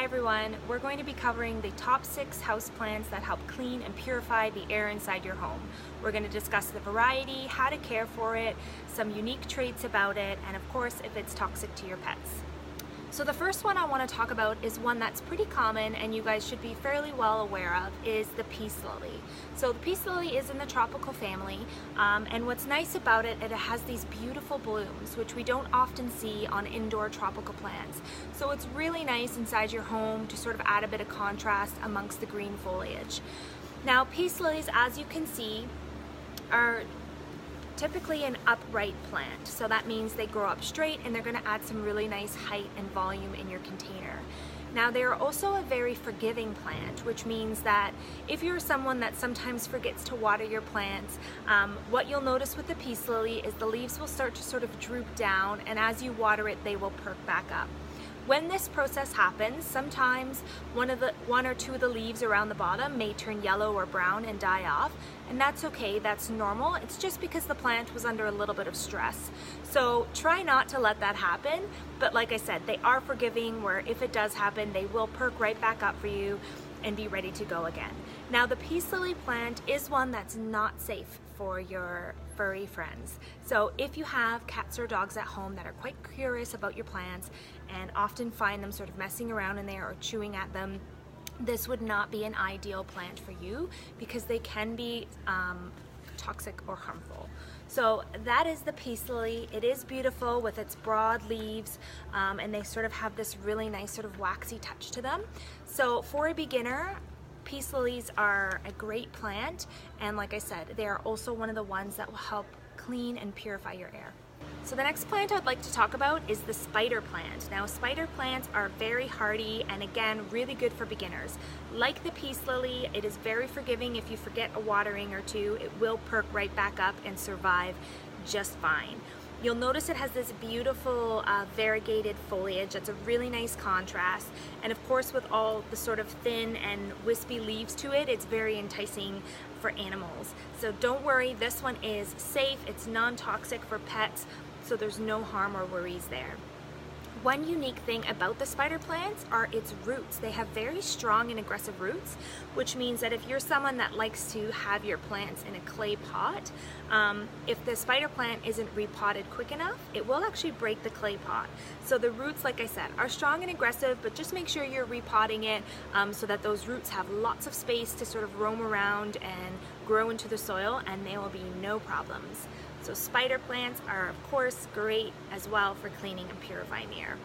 Hi everyone, we're going to be covering the top 6 houseplants that help clean and purify the air inside your home. We're going to discuss the variety, how to care for it, some unique traits about it, and of course if it's toxic to your pets. So the first one I want to talk about is one that's pretty common and you guys should be fairly well aware of, is the peace lily. So the peace lily is in the tropical family, and what's nice about it, it has these beautiful blooms which we don't often see on indoor tropical plants. So it's really nice inside your home to sort of add a bit of contrast amongst the green foliage. Now peace lilies, as you can see, are typically an upright plant, so that means they grow up straight and they're going to add some really nice height and volume in your container. Now they are also a very forgiving plant, which means that if you're someone that sometimes forgets to water your plants, what you'll notice with the peace lily is the leaves will start to sort of droop down, and as you water it they will perk back up. When this process happens, sometimes one or two of the leaves around the bottom may turn yellow or brown and die off, and that's okay, that's normal. It's just because the plant was under a little bit of stress. So try not to let that happen, but like I said, they are forgiving, where if it does happen, they will perk right back up for you and be ready to go again. Now the peace lily plant is one that's not safe for your furry friends. So if you have cats or dogs at home that are quite curious about your plants and often find them sort of messing around in there or chewing at them, this would not be an ideal plant for you because they can be toxic or harmful. So that is the peace lily. It is beautiful with its broad leaves, and they sort of have this really nice sort of waxy touch to them. So for a beginner, peace lilies are a great plant, and like I said, they are also one of the ones that will help clean and purify your air. So the next plant I'd like to talk about is the spider plant. Now spider plants are very hardy and again really good for beginners. Like the peace lily, it is very forgiving. If you forget a watering or two, it will perk right back up and survive just fine. You'll notice it has this beautiful variegated foliage that's a really nice contrast, and of course with all the sort of thin and wispy leaves to it, it's very enticing for animals. So don't worry, this one is safe, it's non-toxic for pets, so there's no harm or worries there. One unique thing about the spider plants are its roots. They have very strong and aggressive roots, which means that if you're someone that likes to have your plants in a clay pot, if the spider plant isn't repotted quick enough, it will actually break the clay pot. So the roots, like I said, are strong and aggressive, but just make sure you're repotting it so that those roots have lots of space to sort of roam around and grow into the soil, and there will be no problems. So spider plants are of course great as well for cleaning and purifying the air.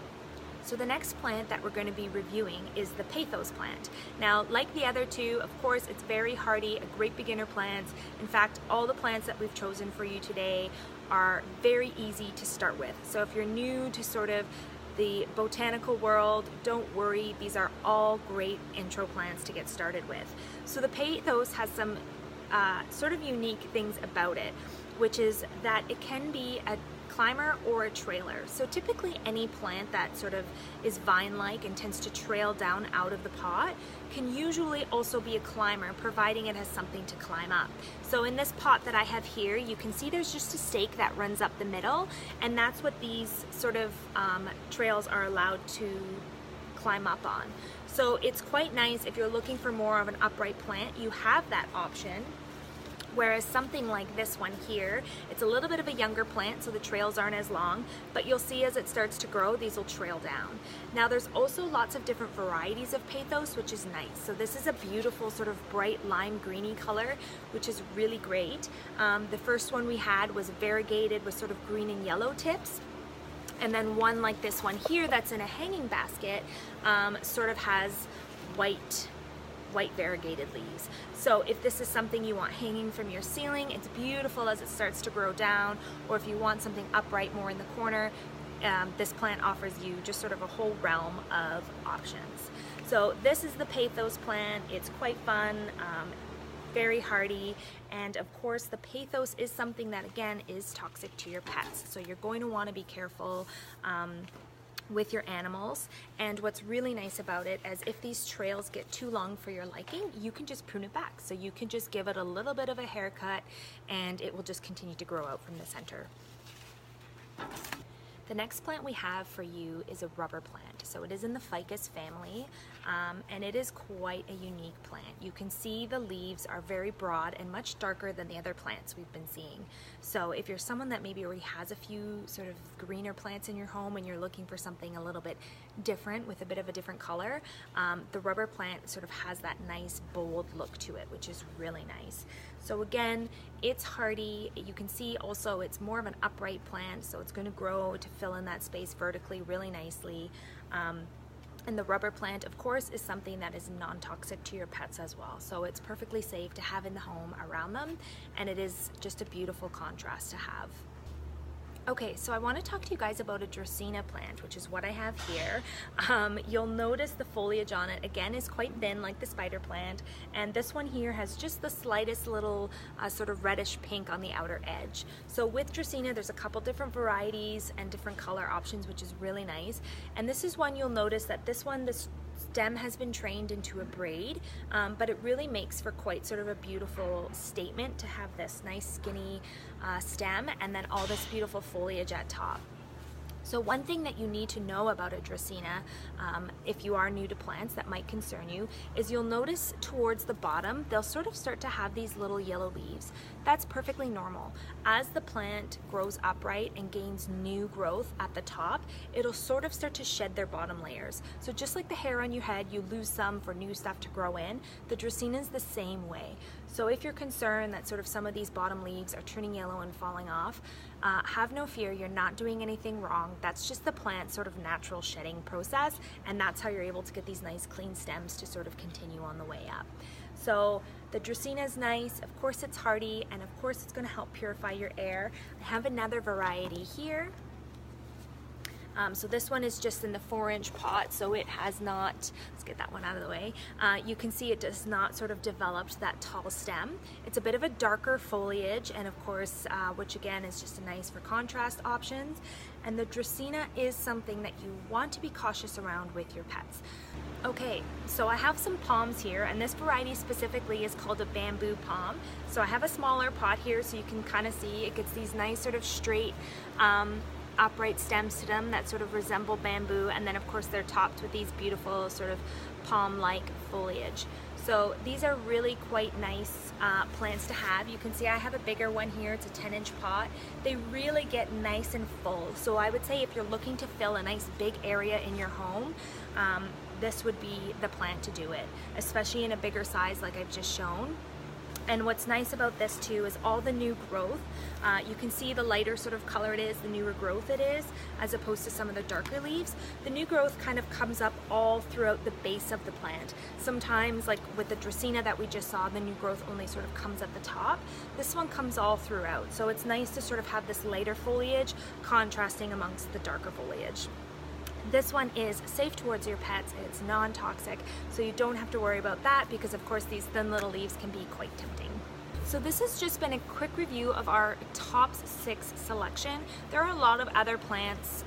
So the next plant that we're going to be reviewing is the pothos plant. Now like the other two, of course it's very hardy, a great beginner plant. In fact, all the plants that we've chosen for you today are very easy to start with. So if you're new to sort of the botanical world, don't worry, these are all great intro plants to get started with. So the pothos has some sort of unique things about it, which is that it can be a climber or a trailer. So typically any plant that sort of is vine-like and tends to trail down out of the pot can usually also be a climber, providing it has something to climb up. So in this pot that I have here, you can see there's just a stake that runs up the middle, and that's what these sort of trails are allowed to climb up on. So it's quite nice if you're looking for more of an upright plant, you have that option. Whereas something like this one here, it's a little bit of a younger plant, so the trails aren't as long, but you'll see as it starts to grow, these will trail down. Now there's also lots of different varieties of pothos, which is nice. So this is a beautiful sort of bright lime greeny color, which is really great. The first one we had was variegated with sort of green and yellow tips. And then one like this one here that's in a hanging basket sort of has white variegated leaves. So if this is something you want hanging from your ceiling, it's beautiful as it starts to grow down, or if you want something upright more in the corner, this plant offers you just sort of a whole realm of options. So this is the pothos plant. It's quite fun, very hardy, and of course the pothos is something that again is toxic to your pets, so you're going to want to be careful with your animals. And what's really nice about it is if these trails get too long for your liking, you can just prune it back. So you can just give it a little bit of a haircut and it will just continue to grow out from the center. The next plant we have for you is a rubber plant. So it is in the ficus family, and it is quite a unique plant. You can see the leaves are very broad and much darker than the other plants we've been seeing. So if you're someone that maybe already has a few sort of greener plants in your home and you're looking for something a little bit different with a bit of a different color, the rubber plant sort of has that nice bold look to it, which is really nice. So again, it's hardy. You can see also it's more of an upright plant, so it's going to grow to fill in that space vertically really nicely. And the rubber plant, of course, is something that is non-toxic to your pets as well. So it's perfectly safe to have in the home around them, and it is just a beautiful contrast to have. Okay, so I want to talk to you guys about a Dracaena plant, which is what I have here. You'll notice the foliage on it, again, is quite thin like the spider plant, and this one here has just the slightest little sort of reddish pink on the outer edge. So with Dracaena, there's a couple different varieties and different color options, which is really nice. And this is one you'll notice that this stem has been trained into a braid, but it really makes for quite sort of a beautiful statement to have this nice skinny stem and then all this beautiful foliage at top. So one thing that you need to know about a Dracaena, if you are new to plants, that might concern you, is you'll notice towards the bottom, they'll sort of start to have these little yellow leaves. That's perfectly normal. As the plant grows upright and gains new growth at the top, it'll sort of start to shed their bottom layers. So just like the hair on your head, you lose some for new stuff to grow in, the Dracaena is the same way. So if you're concerned that sort of some of these bottom leaves are turning yellow and falling off, have no fear, you're not doing anything wrong. That's just the plant's sort of natural shedding process, and that's how you're able to get these nice clean stems to sort of continue on the way up. So the Dracaena is nice, of course it's hardy, and of course it's going to help purify your air. I have another variety here. So this one is just in the 4-inch pot, so it has not, let's get that one out of the way. You can see it does not sort of develop that tall stem. It's a bit of a darker foliage, and of course, which again is just nice for contrast options. And the Dracaena is something that you want to be cautious around with your pets. Okay, so I have some palms here, and this variety specifically is called a bamboo palm. So I have a smaller pot here so you can kind of see it gets these nice sort of straight upright stems to them that sort of resemble bamboo, and then of course they're topped with these beautiful sort of palm-like foliage. So these are really quite nice plants to have. You can see I have a bigger one here, it's a 10-inch pot. They really get nice and full. So I would say if you're looking to fill a nice big area in your home, this would be the plant to do it, especially in a bigger size like I've just shown. And what's nice about this too is all the new growth. You can see the lighter sort of color it is, the newer growth it is, as opposed to some of the darker leaves. The new growth kind of comes up all throughout the base of the plant. Sometimes, like with the Dracaena that we just saw, the new growth only sort of comes at the top. This one comes all throughout. So it's nice to sort of have this lighter foliage contrasting amongst the darker foliage. This one is safe towards your pets, it's non-toxic, so you don't have to worry about that because of course these thin little leaves can be quite tempting. So this has just been a quick review of our top 6 selection. There are a lot of other plants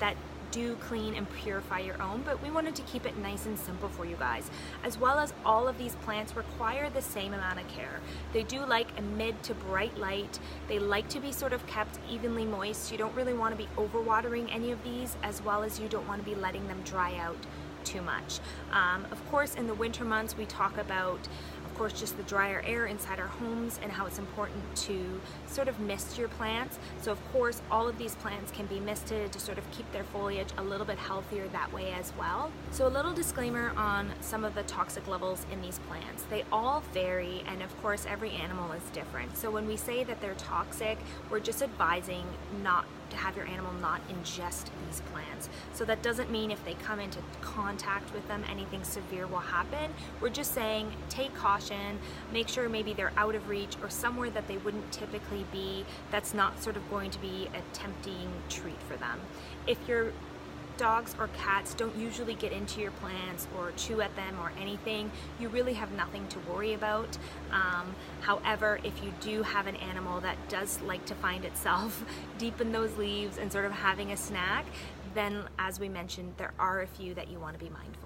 that do clean and purify your own, but we wanted to keep it nice and simple for you guys. As well as all of these plants require the same amount of care. They do like a mid to bright light. They like to be sort of kept evenly moist. You don't really want to be overwatering any of these, as well as you don't want to be letting them dry out too much. Of course, in the winter months, we talk about course just the drier air inside our homes and how it's important to sort of mist your plants. So of course all of these plants can be misted to sort of keep their foliage a little bit healthier that way as well. So a little disclaimer on some of the toxic levels in these plants. They all vary, and of course every animal is different. So when we say that they're toxic, we're just advising not to have your animal not ingest these plants. So that doesn't mean if they come into contact with them anything severe will happen. We're just saying take caution, make sure maybe they're out of reach or somewhere that they wouldn't typically be, that's not sort of going to be a tempting treat for them. If your dogs or cats don't usually get into your plants or chew at them or anything, you really have nothing to worry about. However, if you do have an animal that does like to find itself deep in those leaves and sort of having a snack, then as we mentioned, there are a few that you want to be mindful